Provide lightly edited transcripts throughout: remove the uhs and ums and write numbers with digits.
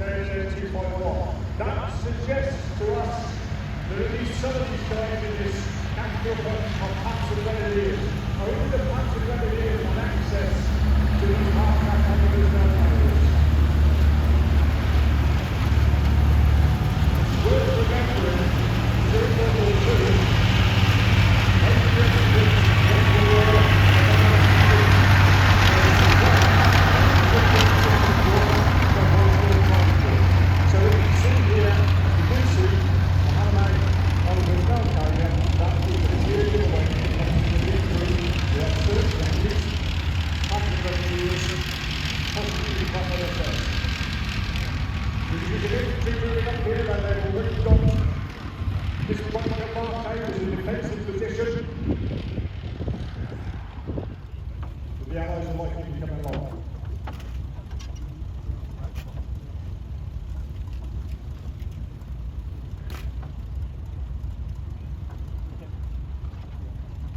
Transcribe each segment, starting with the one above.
WW2 That suggests to us that at least some of these guys in this capital are Panzer Grenadiers. Only the Panzer Grenadiers have access to these half-track omnibus barriers. It's worth remembering, during World War II,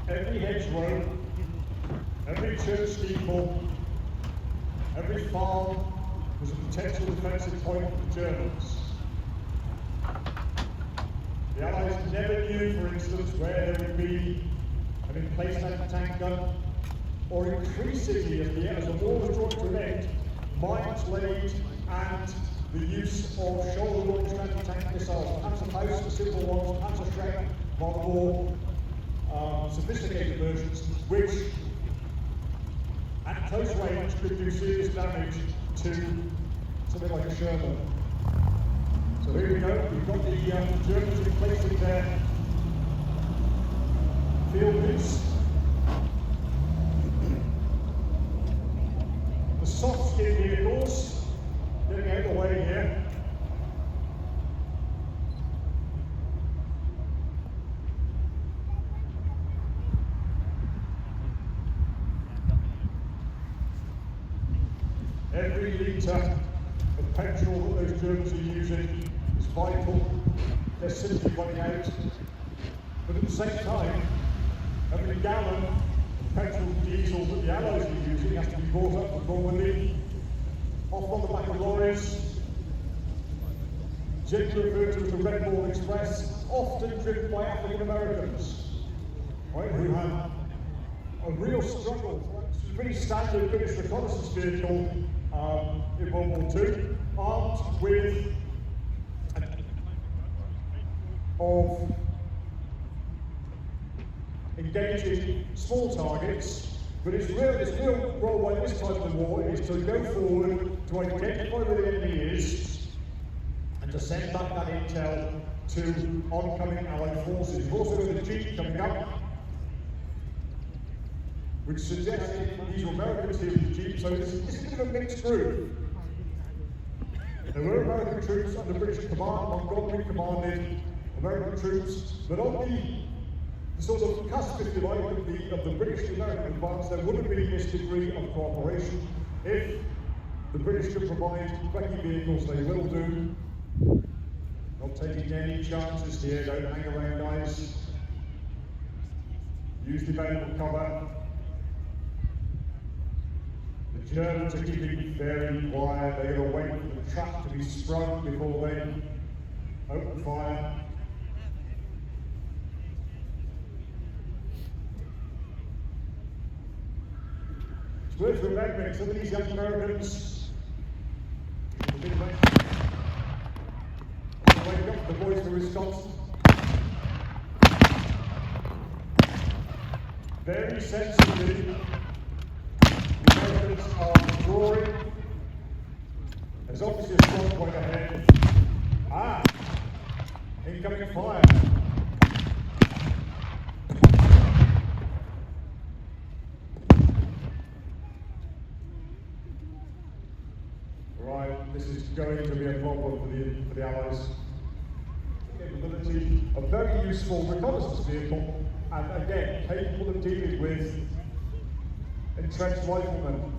every hedgerow, every church steeple, every farm was a potential defensive point for the Germans. The Allies never knew, for instance, where there would be an emplaced anti-tank gun, or increasingly, as the war was drawn to an end, mines laid and the use of shoulder-launched anti-tank missiles, Panzerfaust, the simple ones, Panzerschreck, far more sophisticated versions, which at close range could do serious damage to something like a Sherman. So here we go, we've got the Germans replacing their field piece. The soft skin vehicles, getting out of the way here. Every litre of petrol that those Germans are using is vital. They're simply running out. But at the same time, every gallon of petrol and diesel that the Allies are using has to be brought up from Normandy, off on the back of lorries, generally referred to as the Red Ball Express, often driven by African Americans, right, who have a real struggle. It's a pretty standard British reconnaissance vehicle in World War II, armed with of engaging small targets, but its real role by this time of the war is to go forward, to identify where the enemy is, and to send back that intel to oncoming Allied forces. You've also got the Jeep coming up, which suggests that these were Americans here with the Jeep, so this is a bit of a mixed group. There were American troops under British command, Montgomery commanded American troops, but on the sort of cusp, if you like, of the British-American advance, there would have been this degree of cooperation. If the British could provide Becky vehicles, they will do. Not taking any chances here, don't hang around, guys. Use the available cover. The Germans are keeping very quiet. They're going to wait for the trap to be sprung before they open fire. It's worth remembering some of these young Americans. Wake up the boys from Wisconsin. Very sensibly, the Americans are withdrawing. There's obviously a strong point ahead. Incoming fire. Right, this is going to be a problem for the Allies. Capability, a very useful reconnaissance vehicle, and again, capable of dealing with entrenched riflemen.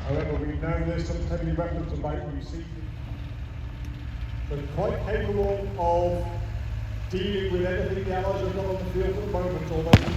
However, we know there's some heavy weapons about, you see. They're quite capable of dealing with anything the Allies have got on the field at the moment, although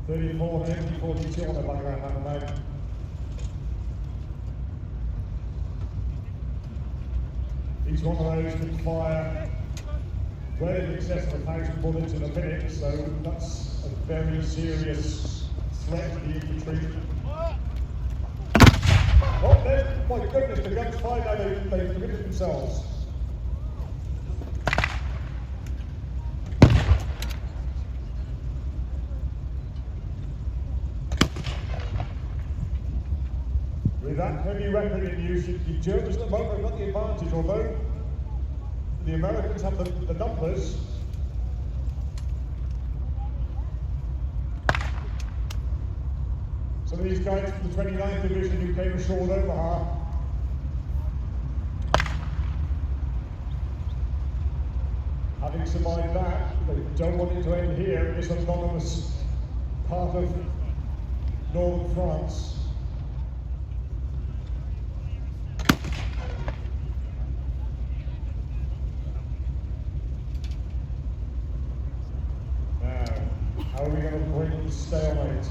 34, 10, 42 on the background at the moment. Each one of those can fire well in excess of 1,000 bullets in a minute, so that's a very serious threat to the infantry. Oh, my goodness, the guns fired now, they've committed themselves. With that heavy weapon in use, the Germans at the moment have got the advantage, although the Americans have the numbers. Some of these guys from the 29th Division who came ashore at Omaha having survived that, they don't want it to end here in this autonomous part of northern France. How are we going to break the stalemate?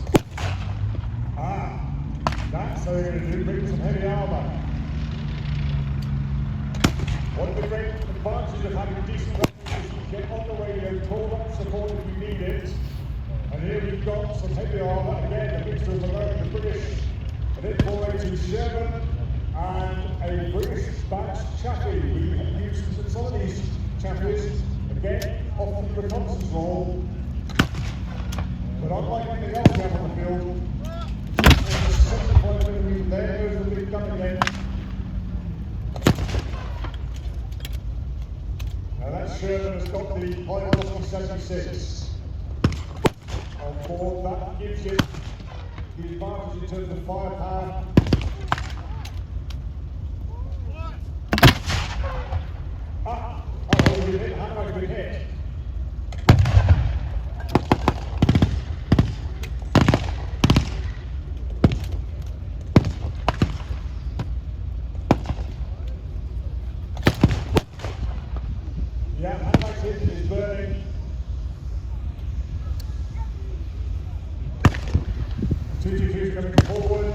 That's how they're going to do, bring some heavy armour. One of the great advantages of having decent weapons is you get on the radio, call up support if you need it. And here we've got some heavy armour, again, a mixture of American and British, an M4A2 Sherman, and a British badged chappie. We have used some of these chappies, again, off the reconnaissance role. But unlike anything else we have on the field, there's a central point of view. There goes the big gun again. Now that Sherman has got the high velocity 76 on board. That gives it the advantage in terms of firepower. We've been hit. How much been hit? Yeah, handbag is burning. TG2 is coming forward.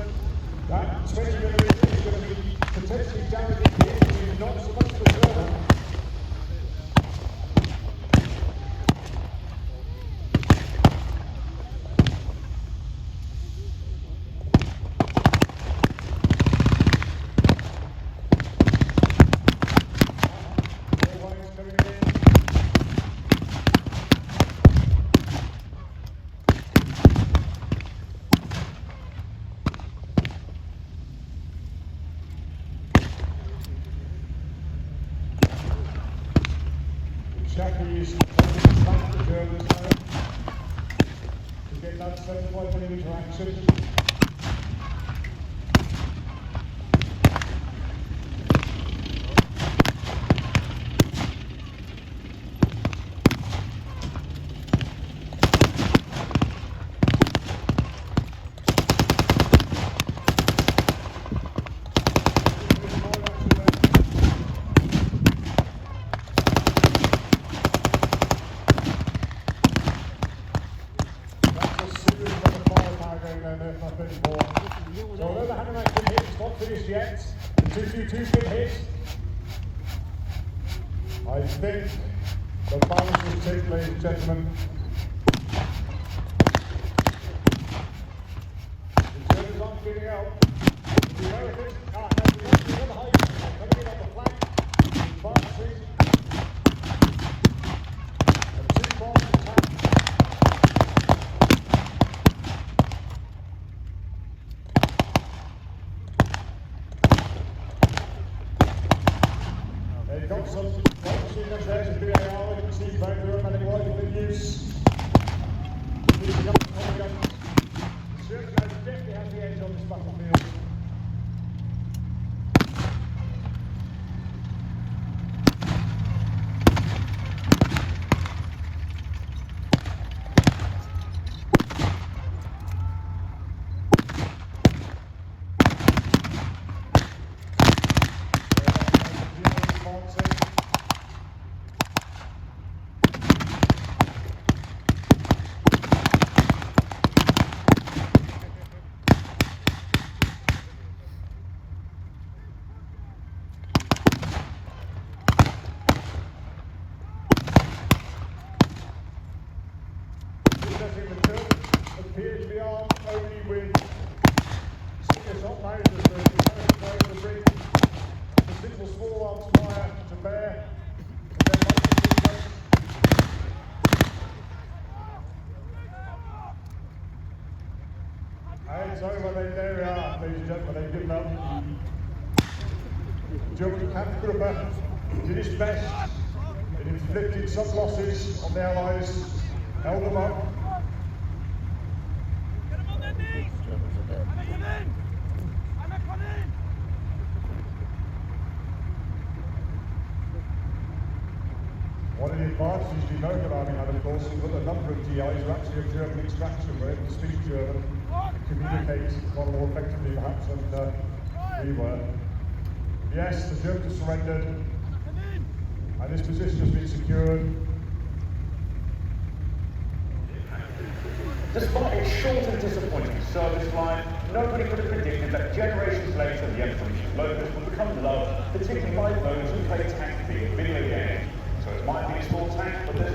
That 20mm is going to be potentially damaging the engine, not so much the German. Chappie is trying to stop the Germans now to get that 75mm action. So although the Hammerman's been hit, it's not finished yet. The 222's been hit. I think the balance will take, ladies and gentlemen. The Germans aren't giving out. The Americans the Russians on the high ground, coming in on the flank, advancing. A two-bomb attack. They've got some machine guns there, some BAR, you can see both the automatic rifle in use. These are guns. Sherman definitely has the edge on this battlefield. be armed only with serious hot Mausers, the bring the single small arms fire to bear, and then multi-sequence. And it's over, there we are, ladies and gentlemen, they've given up. German Kampfgruppe did its best. It inflicted some losses on the Allies, held them up. One of the advantages the American Army had, of course, was that a number of GIs were actually of German extraction, were able to speak German and communicate far more effectively perhaps than we were. Yes, the Germans surrendered, and this position has been secured. Despite its short and disappointing service life, nobody could have predicted that generations later the M26 Locust would become loved, particularly by those who play tank video games. So it might be a small tank, but there's